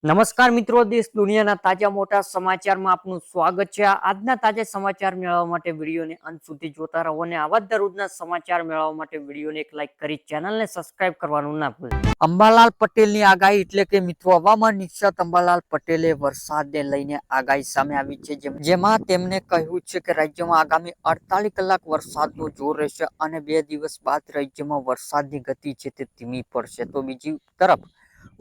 નમસ્કાર મિત્રો, દેશ દુનિયાના તાજા મોટા સમાચારમાં આપનું સ્વાગત છે. આજના તાજા સમાચાર મેળવવા માટે વિડીયોને અંત સુધી જોતા રહો અને આવા જ દરરોજના સમાચાર મેળવવા માટે વિડીયોને એક લાઈક કરી ચેનલને સબસ્ક્રાઇબ કરવાનું ના ભૂલતા. અંબાલાલ પટેલની આગાહી એટલે કે મિત્રો હવામાન નિષ્ણાત અંબાલાલ પટેલે વરસાદને લઈને આગાહી સામે આવી છે, જેમાં તેમણે કહ્યું છે કે રાજ્યમાં આગામી 48 કલાક વરસાદનું જોર રહેશે અને 2 દિવસ બાદ રાજ્યમાં વરસાદની ગતિ છે તે ધીમી પડશે. તો બીજી તરફ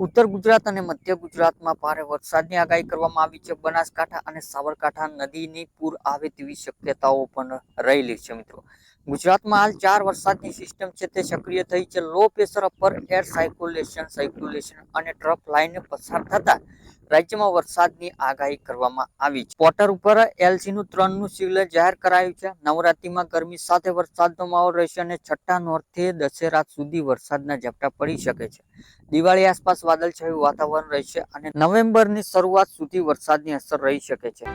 ઉત્તર ગુજરાત અને મધ્ય ગુજરાતમાં ભારે વરસાદની આગાહી કરવામાં આવી છે. બનાસકાંઠા અને સાબરકાંઠા નદીની પૂર આવે તેવી શક્યતાઓ પણ રહેલી છે. મિત્રો, ગુજરાતમાં હાલ 4 વરસાદની સિસ્ટમ છે તે સક્રિય થઈ છે. Low pressure upper air circulation અને ટ્રફ લાઇન પસાર થતા રાજ્યમાં વરસાદની આગાહી કરવામાં આવી છે. પોર્ટર ઉપર એલસીનું 3નું સિગ્નલ જાહેર કરાયું છે. નવરાત્રીમાં ગરમી સાથે વરસાદનો માહોલ રહેશે અને છઠ્ઠા નોરથી દશેરા સુધી વરસાદના ઝાપટા પડી શકે છે. દિવાળી આસપાસ વાદળછાયું વાતાવરણ રહેશે અને નવેમ્બરની શરૂઆત સુધી વરસાદની અસર રહી શકે છે.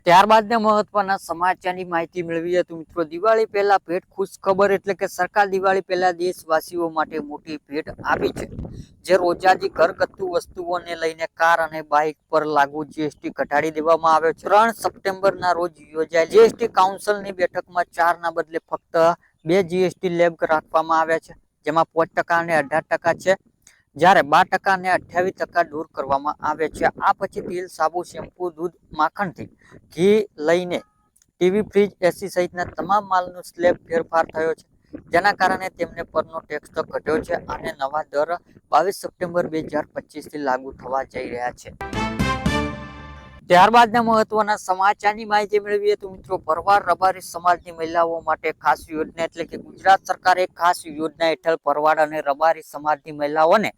ત્યારબાદના મહત્વના સમાચારની માહિતી મેળવીએ તો મિત્રો, દિવાળી પહેલા ભેટ ખુશ ખબર એટલે કે સરકાર દિવાળી પહેલા દેશવાસીઓ માટે મોટી ભેટ આપી છે. જે રોજાજી ઘરગથ્થુ વસ્તુઓને લઈને કાર અને બાઇક પર લાગુ જીએસટી ઘટાડી દેવામાં આવ્યો છે. 3 સપ્ટેમ્બરના રોજ યોજાયેલ જીએસટી કાઉન્સિલની બેઠકમાં 4ના બદલે ફક્ત 2 જીએસટી લેબ રાખવામાં આવ્યા છે, જેમાં 5% અને 18% છે, જ્યારે 12% અને 28% દૂર કરવામાં આવે છે. આ પછી તેલ, સાબુ, શેમ્પુ, દૂધ, માખણથી ઘી લઈને ટીવી, ફ્રીજ, એસી સહિતના તમામ માલનો સ્લેબ ફેરફાર થયો છે, જેના કારણે તેમને પરનો ટેક્સ ઘટ્યો છે અને નવા દર 22 સપ્ટેમ્બર 2025 થી લાગુ થવા જઈ રહ્યા છે. ત્યારબાદના મહત્વના સમાચારની માહિતી મેળવીએ તો મિત્રો, ભરવાડ રબારી સમાજની મહિલાઓ માટે ખાસ યોજના એટલે કે ગુજરાત સરકારે ખાસ યોજના હેઠળ ભરવાડ અને રબારી સમાજની મહિલાઓને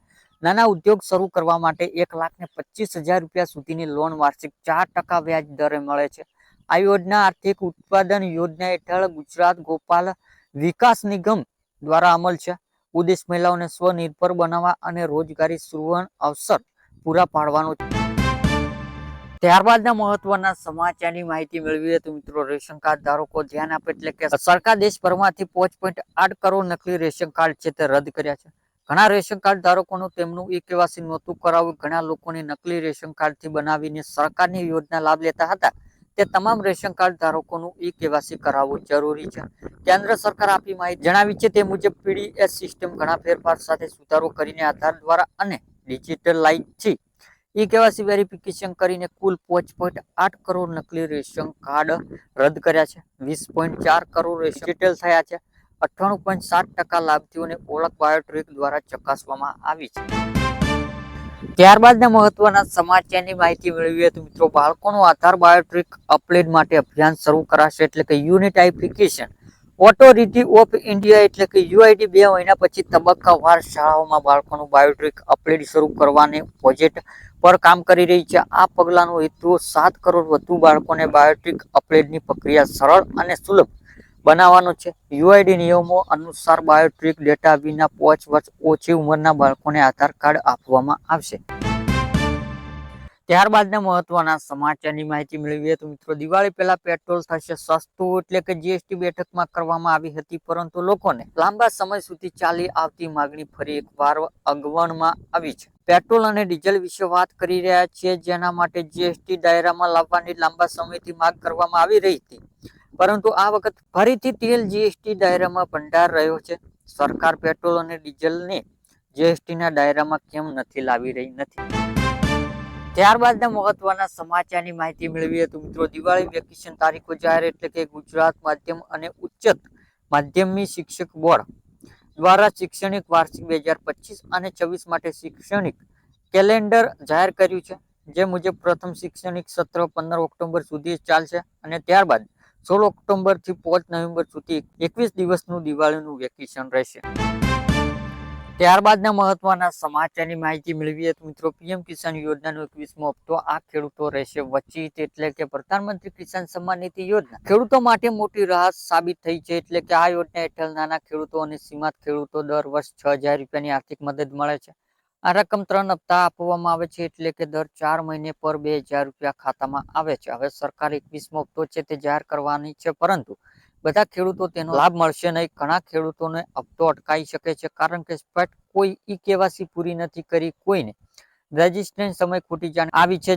નાના ઉદ્યોગ શરૂ કરવા માટે 1,25,000 રૂપિયા સુધીની લોન વાર્ષિક 4% વ્યાજ દરે મળે છે. આ યોજના આર્થિક ઉત્પાદન યોજના હેઠળ ગુજરાત ગોપાલ વિકાસ નિગમ દ્વારા અમલ છે. ઉદ્દેશ મહિલાઓને સ્વનિર્ભર બનાવવા અને રોજગારી સુવર્ણ અવસર પૂરા પાડવાનો છે. ત્યારબાદના મહત્વના સમાચારની માહિતી મેળવીએ તો મિત્રો, રેશન કાર્ડ ધારકો ધ્યાન આપે એટલે કે સરકાર દેશભરમાંથી 5.8 કરોડ નકલી રેશન કાર્ડ છે તે રદ કર્યા છે. ઘણા રેશન કાર્ડ ધારકોનું તેમનું ઈ-કેવાયસી નહોતું કરાવ્યું. ઘણા લોકોને નકલી રેશન કાર્ડથી બનાવીને સરકારની યોજના લાભ લેતા હતા. તે તમામ રેશન કાર્ડ ધારકોનું ઈ-કેવાયસી કરાવવું જરૂરી છે. કેન્દ્ર સરકાર આપી માહિતી જણાવી છે તે મુજબ પીડીએસ સિસ્ટમ ઘણા ફેરફાર સાથે સુધારો કરીને આધાર દ્વારા અને ડિજિટલાઇઝથી ઈ-કેવાયસી વેરિફિકેશન કરીને કુલ 5.8 કરોડ નકલી રેશન કાર્ડ રદ કર્યા છે. 20.4 કરોડ રેશન ડિજિટલ થયા છે. 98.7% લાભાર્થીઓને ઓળખ બાયોટ્રિક દ્વારા ચકાસવામાં આવી છે. ત્યારબાદના મહત્વના સમાચારની માહિતી મેળવીએ તો મિત્રો, બાળકોનું આધાર બાયોટ્રિક અપડેટ માટે અભિયાન શરૂ કરાશે એટલે કે unit application authority of India એટલે કે યુઆઈડી 2 મહિના પછી તબક્કાવાર શાળાઓમાં બાળકોનું બાયોટ્રિક અપડેટ શરૂ કરવાની પ્રોજેક્ટ પર કામ કરી રહી છે. આ પગલાંનો હેતુ 7 કરોડ વધુ બાળકોને બાયોટ્રિક અપડેટની પ્રક્રિયા સરળ અને સુલભ બનાવવાનો છે. યુઆઈડી નિયમો અનુસાર બાયોટ્રિક ડેટા વિના 5 વર્ષ ઓછી ઉંમરના બાળકોને આધાર કાર્ડ આપવામાં આવશે. ત્યારબાદના મહત્વના સમાચારની માહિતી મેળવીએ તો મિત્રો, દિવાળી પહેલા પેટ્રોલ થશે સસ્તું એટલે કે જીએસટી બેઠકમાં કરવામાં આવી હતી, પરંતુ લોકોને લાંબા સમય સુધી ચાલી આવતી માગણી ફરી એકવાર અગવડમાં આવી છે. પેટ્રોલ અને ડીઝલ વિશે વાત કરી રહ્યા છીએ, જેના માટે જીએસટી દાયરામાં લાવવાની લાંબા સમયથી માંગ કરવામાં આવી રહી હતી, પરંતુ આ વખત ફરીથી તેલ જીએસટી દાયરામાં ભંડાર રહ્યો છે. સરકાર પેટ્રોલ અને ડીઝલને જીએસટીના દાયરામાં કેમ નથી લાવી રહી નથી. ત્યારબાદના મહત્વના સમાચારની માહિતી મેળવીએ તો મિત્રો, દિવાળી વેકેશન તારીખો જાહેર એટલે કે ગુજરાત માધ્યમ અને ઉચ્ચતર માધ્યમિક શિક્ષક બોર્ડ દ્વારા શૈક્ષણિક વાર્ષિક 2025 અને 26 માટે શૈક્ષણિક કેલેન્ડર જાહેર કર્યું છે. જે મુજબ પ્રથમ શૈક્ષણિક સત્ર 15 ઓક્ટોબર સુધી ચાલશે અને ત્યારબાદ 16 ઓક્ટોબરથી 5 નવેમ્બર સુધી 21 દિવસનું દિવાળીનું વેકેશન રહેશે. ત્યારબાદના મહત્વના સમાચારની માહિતી મેળવીએ તો મિત્રો, પીએમ કિસાન યોજનાનો 21મો હપ્તો આ ખેડૂતો રહેશે વંચિત એટલે કે પ્રધાનમંત્રી કિસાન સન્માન નિધિ યોજના ખેડૂતો માટે મોટી રાહત સાબિત થઈ છે. એટલે કે આ યોજના હેઠળ નાના ખેડૂતો અને સીમાંત ખેડૂતો દર વર્ષ 6,000 રૂપિયાની આર્થિક મદદ મળે છે. આ રકમ 3 હપ્તા આપવામાં આવે છે એટલે કે દર 4 મહિને પર 2,000 રૂપિયા ખાતામાં આવે છે. હવે સરકાર 21મો હપ્તો છે તે જાહેર કરવાની છે, પરંતુ બધા ખેડૂતો તેનો લાભ મળશે નહીં. ઘણા ખેડૂતોને હપ્તો અટકાઈ શકે છે, કારણ કે કોઈ ઈ-કેવાયસી પૂરી નથી કરી, કોઈને રજીસ્ટ્રેશન સમય ખોટી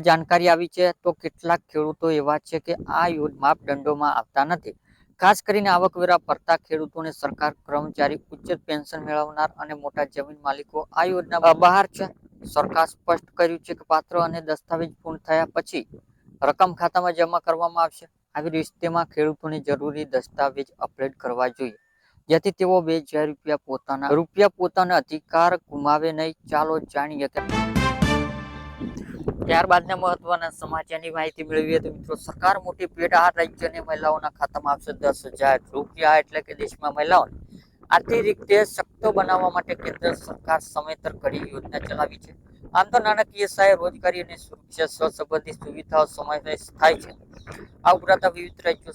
જાણકારી આવી છે તો કેટલાક ખેડૂતો એવા છે કે આ માપદંડોમાં આવતા નથી. ખાસ કરીને આવકવેરા ભરતા ખેડૂતોને સરકાર કર્મચારી ઉચ્ચ પેન્શન મેળવનાર અને મોટા જમીન માલિકો આ યોજના બહાર છે. સરકાર સ્પષ્ટ કર્યું છે કે પાત્ર અને દસ્તાવેજ પૂર્ણ થયા પછી રકમ ખાતામાં જમા કરવામાં આવશે. આવી સ્થિતિમાં ખેડૂતોને જરૂરી દસ્તાવેજ અપલોડ કરવા જોઈએ જેથી તેઓ 2000 પોતાના અધિકાર ગુમાવે નહીં. ચાલો જાણીએ કે ત્યારબાદના મહત્વના સમાચારની માહિતી મેળવીએ તો મિત્રો, સરકાર મોટી ભેટ આ રાજ્યની મહિલાઓના ખાતામાં આપશે 10,000 રૂપિયા. એટલે કે દેશમાં મહિલાઓને આર્થિક રીતે સશક્ત બનાવવા માટે કેન્દ્ર સરકાર સમેતર ઘણી યોજના ચલાવી છે. આમ તો નાણાકીય સહાય, રોજગારી અને સુરક્ષા સંબંધિત સુવિધાઓ સમાવેશ થાય છે. આ ઉપરાંત વિવિધ રાજ્ય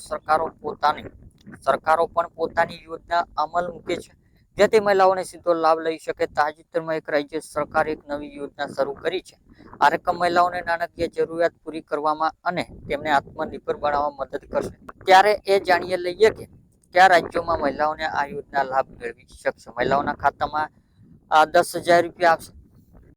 સરકારો પણ પોતાની યોજના અમલ મૂકે છે જેથી મહિલાઓને સીધો લાભ લઈ શકે. તાજેતરમાં એક રાજ્ય સરકારે એક નવી યોજના શરૂ કરી છે. આ રકમ મહિલાઓને નાણાકીય જરૂરિયાત પૂરી કરવામાં અને તેમને આત્મનિર્ભર બનાવવામાં મદદ કરશે. ત્યારે એ જાણીએ લઈએ કે કયા રાજ્યોમાં મહિલાઓને આ યોજના લાભ મેળવી શકશે. મહિલાઓના ખાતામાં 10,000 રૂપિયા આવશે.